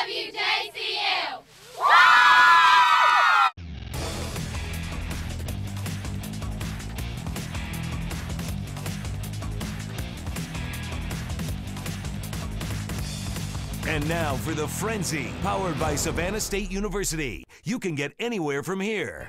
WJCL! And now for the Frenzy, powered by Savannah State University. You can get anywhere from here.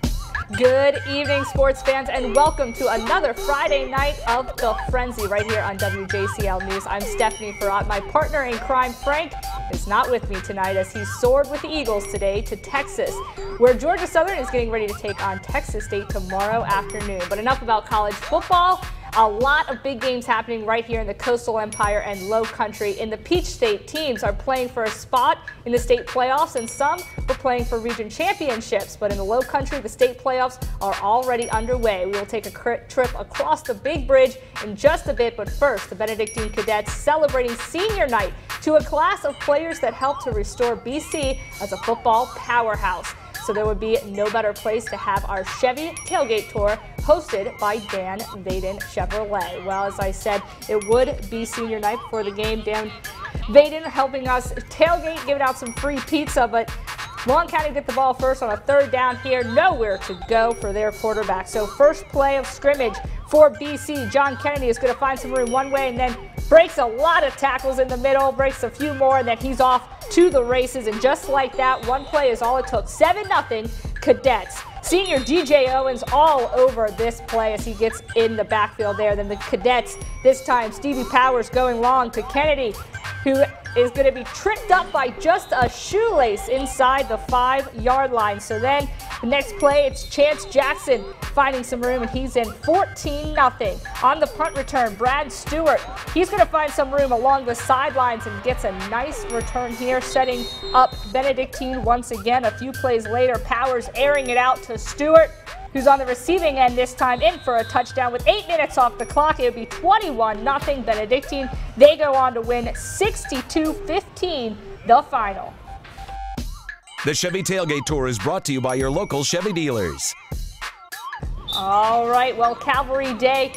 Good evening, sports fans, and welcome to another Friday night of the Frenzy right here on WJCL News. I'm Stephanie Farrat. My partner in crime, Frank, is not with me tonight as he soared with the Eagles today to Texas, where Georgia Southern is getting ready to take on Texas State tomorrow afternoon. But enough about college football. A lot of big games happening right here in the Coastal Empire and Low Country. In the Peach State, teams are playing for a spot in the state playoffs, and some are playing for region championships. But in the Low Country, the state playoffs are already underway. We will take a trip across the Big Bridge in just a bit, but first, the Benedictine Cadets celebrating senior night to a class of players that helped to restore BC as a football powerhouse. So there would be no better place to have our Chevy tailgate tour hosted by Dan Vaden Chevrolet. Well, as I said, it would be senior night before the game. Dan Vaden helping us tailgate, giving out some free pizza, but Long County get the ball first on a third down here. Nowhere to go for their quarterback. So first play of scrimmage for BC. John Kennedy is going to find some room one way and then breaks a lot of tackles in the middle, breaks a few more, and then he's off to the races. And just like that, one play is all it took. 7-0 Cadets. Senior DJ Owens all over this play as he gets in the backfield there. Then the Cadets, this time Stevie Powers going long to Kennedy, who is going to be tripped up by just a shoelace inside the 5-yard line. So then the next play, it's Chance Jackson finding some room, and he's in 14-0. On the punt return, Brad Stewart, he's going to find some room along the sidelines and gets a nice return here, setting up Benedictine once again. A few plays later, Powers airing it out to Stewart, who's on the receiving end this time, in for a touchdown with 8 minutes off the clock. It would be 21-0 Benedictine. They go on to win 62-15, the final. The Chevy Tailgate Tour is brought to you by your local Chevy dealers. All right, well, Calvary Day.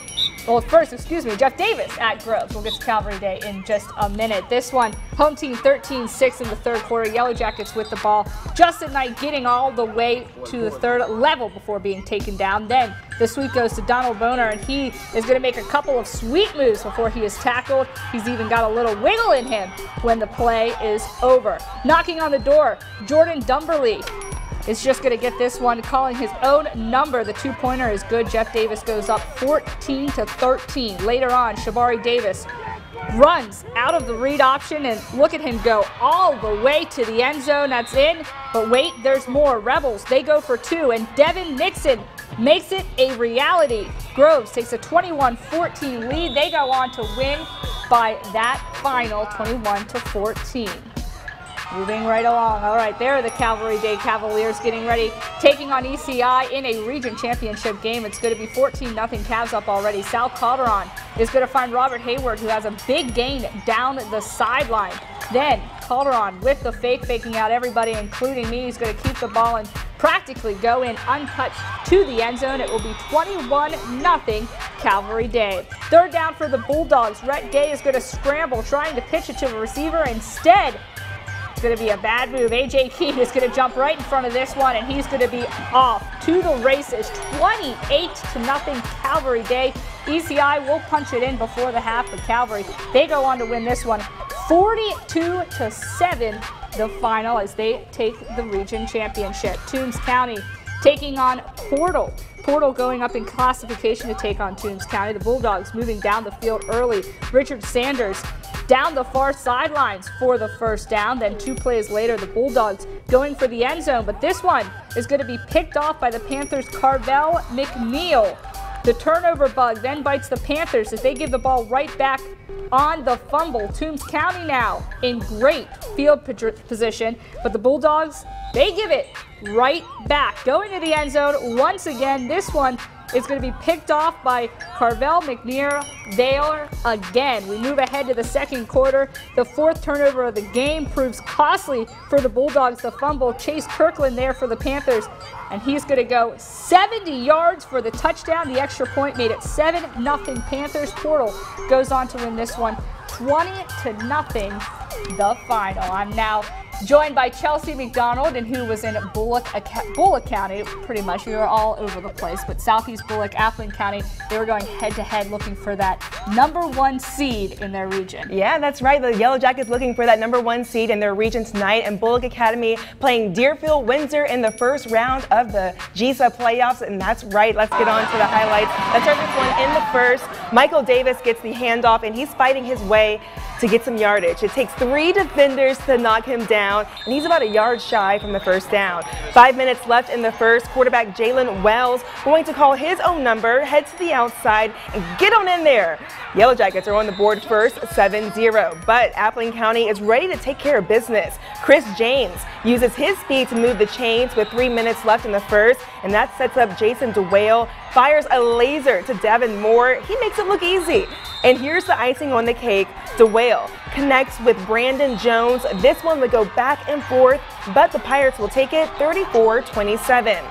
Well, first, Jeff Davis at Groves. We'll get to Calvary Day in just a minute. This one, home team 13-6 in the third quarter. Yellow Jackets with the ball. Justin Knight getting all the way to the third level before being taken down. Then the sweep goes to Donald Boner, and he is going to make a couple of sweet moves before he is tackled. He's even got a little wiggle in him when the play is over. Knocking on the door, Jordan Dumberly is just going to get this one, calling his own number. The two-pointer is good. Jeff Davis goes up 14-13. Later on, Shabari Davis runs out of the read option, and look at him go all the way to the end zone. That's in, but wait, there's more. Rebels, they go for two, and Devin Nixon makes it a reality. Groves takes a 21-14 lead. They go on to win by that final 21-14. Moving right along. All right, there are the Calvary Day Cavaliers getting ready, taking on ECI in a region championship game. It's going to be 14-0 Cavs up already. Sal Calderon is going to find Robert Hayward, who has a big gain down the sideline. Then Calderon with the faking out everybody, including me. He's going to keep the ball and practically go in untouched to the end zone. It will be 21-0 Calvary Day. Third down for the Bulldogs. Rhett Gay is going to scramble, trying to pitch it to a receiver. Instead, it's going to be a bad move. A.J. Keene is going to jump right in front of this one, and he's going to be off to the races. 28-0 Calvary Day. ECI will punch it in before the half, but Calvary, they go on to win this one 42-7, the final, as they take the region championship. Toombs County taking on Portal. Portal going up in classification to take on Toombs County. The Bulldogs moving down the field early. Richard Sanders down the far sidelines for the first down. Then 2 plays later, the Bulldogs going for the end zone, but this one is going to be picked off by the Panthers' Carvel McNeil. The turnover bug then bites the Panthers as they give the ball right back on the fumble. Toombs County now in great field position, but the Bulldogs, they give it right back. Going to the end zone once again. This one is going to be picked off by Carvel McNeil there again. We move ahead to the second quarter. The 4th turnover of the game proves costly for the Bulldogs. The fumble, Chase Kirkland there for the Panthers, and he's going to go 70 yards for the touchdown. The extra point made it 7-0 Panthers. Portal goes on to win this one 20-0, the final. I'm now joined by Chelsea McDonald, and who was in Bullock County. Pretty much, we were all over the place, but Southeast Bullock, Appling County, they were going head-to-head looking for that #1 seed in their region. Yeah, that's right. The Yellow Jackets looking for that #1 seed in their region tonight, and Bullock Academy playing Deerfield Windsor in the first round of the GISA playoffs. And that's right. Let's get on to the highlights. Let's start this one in the first. Michael Davis gets the handoff, and he's fighting his way to get some yardage. It takes 3 defenders to knock him down, and he's about a yard shy from the first down. 5 minutes left in the first. Quarterback Jalen Wells going to call his own number, head to the outside, and get on in there. Yellow Jackets are on the board first, 7-0, but Appling County is ready to take care of business. Chris James uses his speed to move the chains with 3 minutes left in the first, and that sets up Jason DeWale, fires a laser to Devin Moore. He makes it look easy. And here's the icing on the cake. DeWale connects with Brandon Jones. This one would go back and forth, but the Pirates will take it 34-27.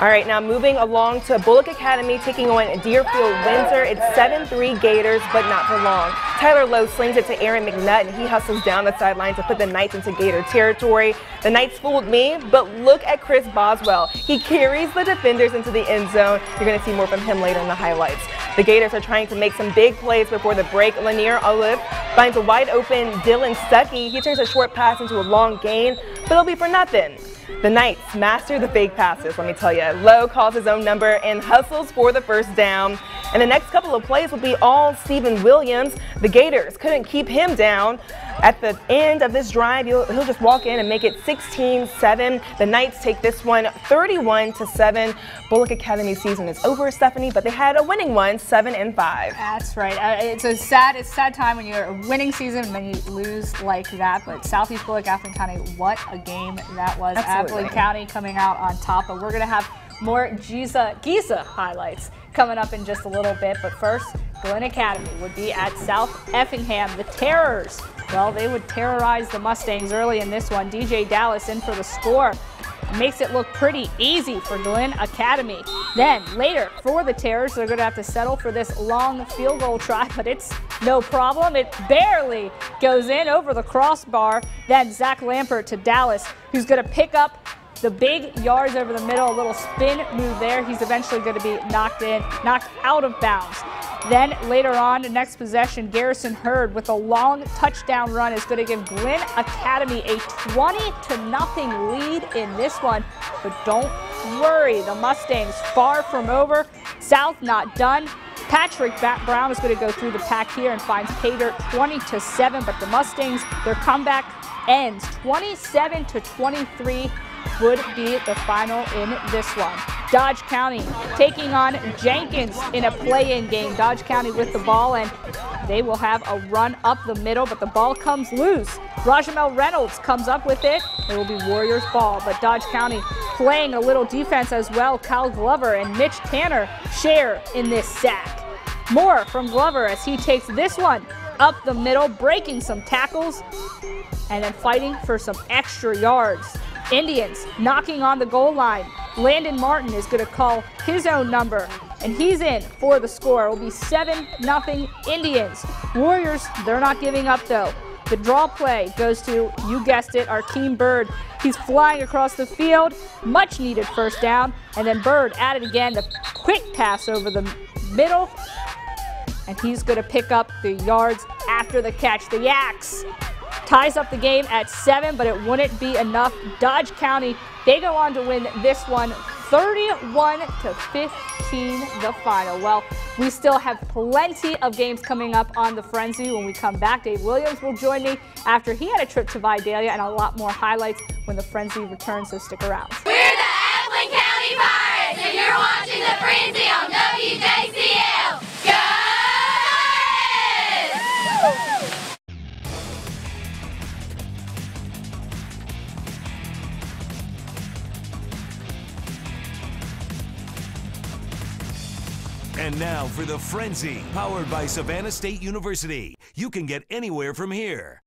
All right, now moving along to Bullock Academy taking on Deerfield Windsor. It's 7-3 Gators, but not for long. Tyler Lowe slings it to Aaron McNutt, and he hustles down the sideline to put the Knights into Gator territory. The Knights fooled me, but look at Chris Boswell. He carries the defenders into the end zone. You're going to see more from him later in the highlights. The Gators are trying to make some big plays before the break. Lanier Olive finds a wide open Dylan Stuckey. He turns a short pass into a long gain, but it'll be for nothing. The Knights master the fake passes, let me tell you. Lowe calls his own number and hustles for the first down. And the next couple of plays will be all Stephen Williams. The Gators couldn't keep him down. At the end of this drive, he'll just walk in and make it 16-7. The Knights take this one 31-7. Bullock Academy season is over, Stephanie, but they had a winning one, 7-5. That's right. It's a sad time when you're a winning season and then you lose like that. But Southeast Bullock, Appling County, what a game that was. Absolutely. Appling County coming out on top, but we're going to have more GISA highlights coming up in just a little bit. But first, Glen Academy would be at South Effingham. The Terrors, well, they would terrorize the Mustangs early in this one. DJ Dallas in for the score. Makes it look pretty easy for Glen Academy. Then later for the Terrors, they're going to have to settle for this long field goal try, but it's no problem. It barely goes in over the crossbar. Then Zach Lampert to Dallas, who's going to pick up the big yards over the middle, a little spin move there. He's eventually going to be knocked out of bounds. Then later on, the next possession, Garrison Hurd with a long touchdown run is going to give Glen Academy a 20-0 lead in this one. But don't worry, the Mustangs far from over. South not done. Patrick Brown is going to go through the pack here and finds pay dirt 20-7. But the Mustangs, their comeback ends 27-23. Would be the final in this one. Dodge County taking on Jenkins in a play-in game. Dodge County with the ball, and they will have a run up the middle, but the ball comes loose. Rajamel Reynolds comes up with it. It will be Warriors ball, but Dodge County playing a little defense as well. Kyle Glover and Mitch Tanner share in this sack. More from Glover as he takes this one up the middle, breaking some tackles, and then fighting for some extra yards. Indians knocking on the goal line. Landon Martin is going to call his own number, and he's in for the score. It will be 7-0 Indians. Warriors, they're not giving up though. The draw play goes to, you guessed it, Arkeem Bird. He's flying across the field, much needed first down, and then Bird at it again, the quick pass over the middle, and he's going to pick up the yards after the catch. The Yaks ties up the game at 7, but it wouldn't be enough. Dodge County, they go on to win this one 31-15, the final. Well, we still have plenty of games coming up on the Frenzy. When we come back, Dave Williams will join me after he had a trip to Vidalia, and a lot more highlights when the Frenzy returns, so stick around. We're the Appling County Pirates, and you're watching the Frenzy on WJCL. Go! And now for the Frenzy, powered by Savannah State University. You can get anywhere from here.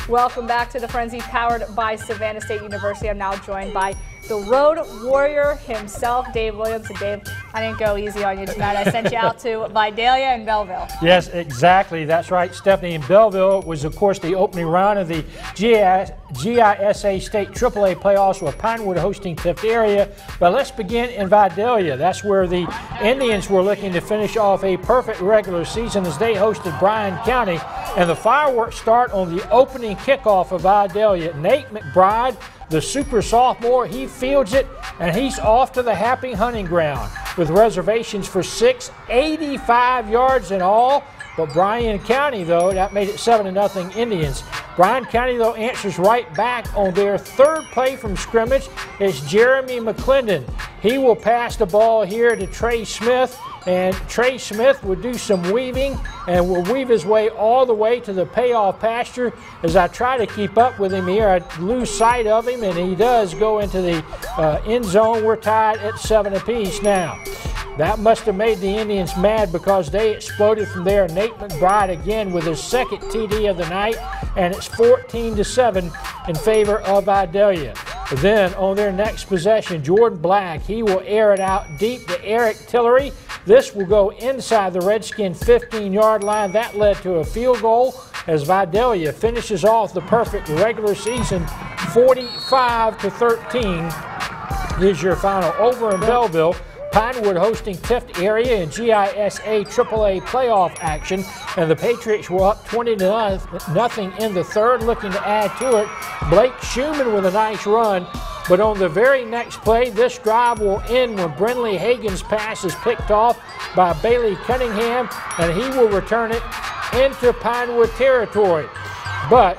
Welcome back to the Frenzy, powered by Savannah State University. I'm now joined by the road warrior himself, Dave Williams. And Dave, I didn't go easy on you tonight. I sent you out to Vidalia and Belleville. Yes, exactly. That's right, Stephanie. And Belleville was, of course, the opening round of the GISA State AAA playoffs with Pinewood hosting Tift area. But let's begin in Vidalia. That's where the Indians were looking to finish off a perfect regular season as they hosted Bryan County. And the fireworks start on the opening kickoff of Vidalia. Nate McBride, the super sophomore, he fields it, and he's off to the happy hunting ground with reservations for 85 yards in all. But Bryan County, though, that made it 7-0 Indians. Bryan County, though, answers right back on their third play from scrimmage. It's Jeremy McClendon. He will pass the ball here to Trey Smith, and Trey Smith will do some weaving and will weave his way all the way to the payoff pasture. As I try to keep up with him here, I lose sight of him, and he does go into the end zone. We're tied at 7 apiece now. That must have made the Indians mad because they exploded from there. Nate McBride again with his second TD of the night, and it's 14-7 in favor of Vidalia. Then on their next possession, Jordan Black, he will air it out deep to Eric Tillery. This will go inside the Redskin 15-yard line. That led to a field goal as Vidalia finishes off the perfect regular season 45-13 is your final. Over in Belleville, Pinewood hosting Tift area in GISA AAA playoff action, and the Patriots were up 20-0 in the third, looking to add to it. Blake Schumann with a nice run, but on the very next play, this drive will end when Brenley Hagen's pass is picked off by Bailey Cunningham, and he will return it into Pinewood territory. But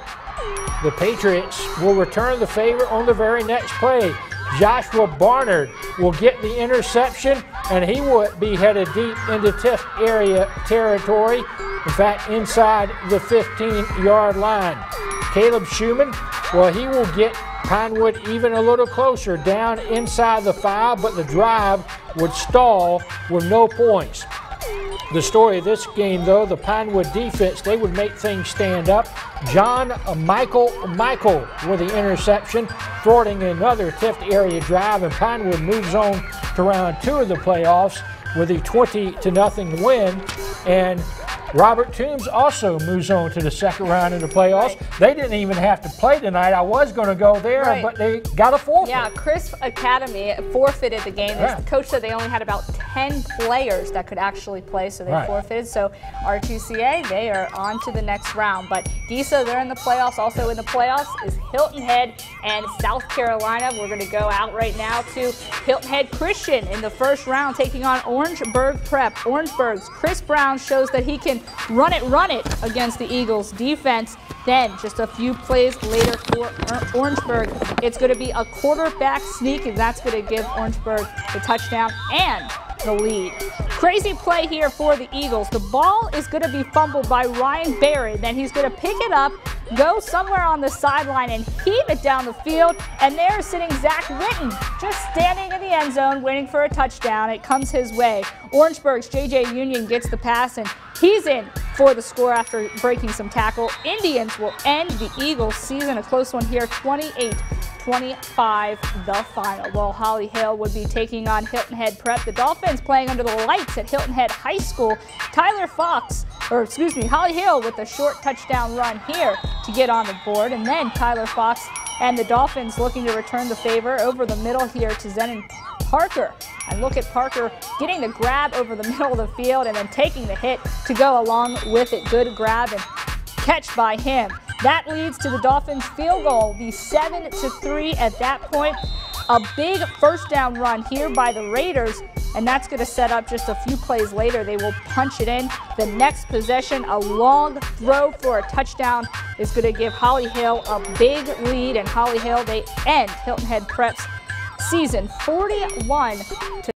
the Patriots will return the favor on the very next play. Joshua Barnard will get the interception, and he will be headed deep into Tift area territory. In fact, inside the 15-yard line. Caleb Schumann, well, he will get Pinewood even a little closer down inside the 5, but the drive would stall with no points. The story of this game, though, the Pinewood defense, they would make things stand up. John Michael with the interception, thwarting another Tift area drive, and Pinewood moves on to round 2 of the playoffs with a 20-0 win. And Robert Toombs also moves on to the second round of the playoffs. They didn't even have to play tonight. I was going to go there, but they got a forfeit. Yeah, Chris Academy forfeited the game. The coach said they only had about 10 players that could actually play, so they forfeited. So R2CA, they are on to the next round. But GISA, they're in the playoffs. Also in the playoffs is Hilton Head and South Carolina. We're going to go out right now to Hilton Head Christian in the first round, taking on Orangeburg Prep. Orangeburg's Chris Brown shows that he can run it against the Eagles defense. Then just a few plays later for Orangeburg, it's going to be a quarterback sneak, and that's going to give Orangeburg the touchdown and the lead. Crazy play here for the Eagles. The ball is going to be fumbled by Ryan Barry. Then he's going to pick it up, go somewhere on the sideline, and heave it down the field. And there's sitting Zach Witten, just standing in the end zone waiting for a touchdown. It comes his way. Orangeburg's J.J. Union gets the pass, and he's in for the score after breaking some tackle. Indians will end the Eagles season, a close one here, 28-25 the final. Well, Holly Hill would be taking on Hilton Head Prep. The Dolphins playing under the lights at Hilton Head High School. Holly Hill with a short touchdown run here to get on the board. And then Tyler Fox and the Dolphins looking to return the favor over the middle here to Zenon Parker. And look at Parker getting the grab over the middle of the field and then taking the hit to go along with it. Good grab and catch by him. That leads to the Dolphins field goal, the 7-3 at that point. A big first down run here by the Raiders, and that's going to set up just a few plays later. They will punch it in. The next possession, a long throw for a touchdown, is going to give Holly Hill a big lead, and Holly Hill, they end Hilton Head Prep's season 41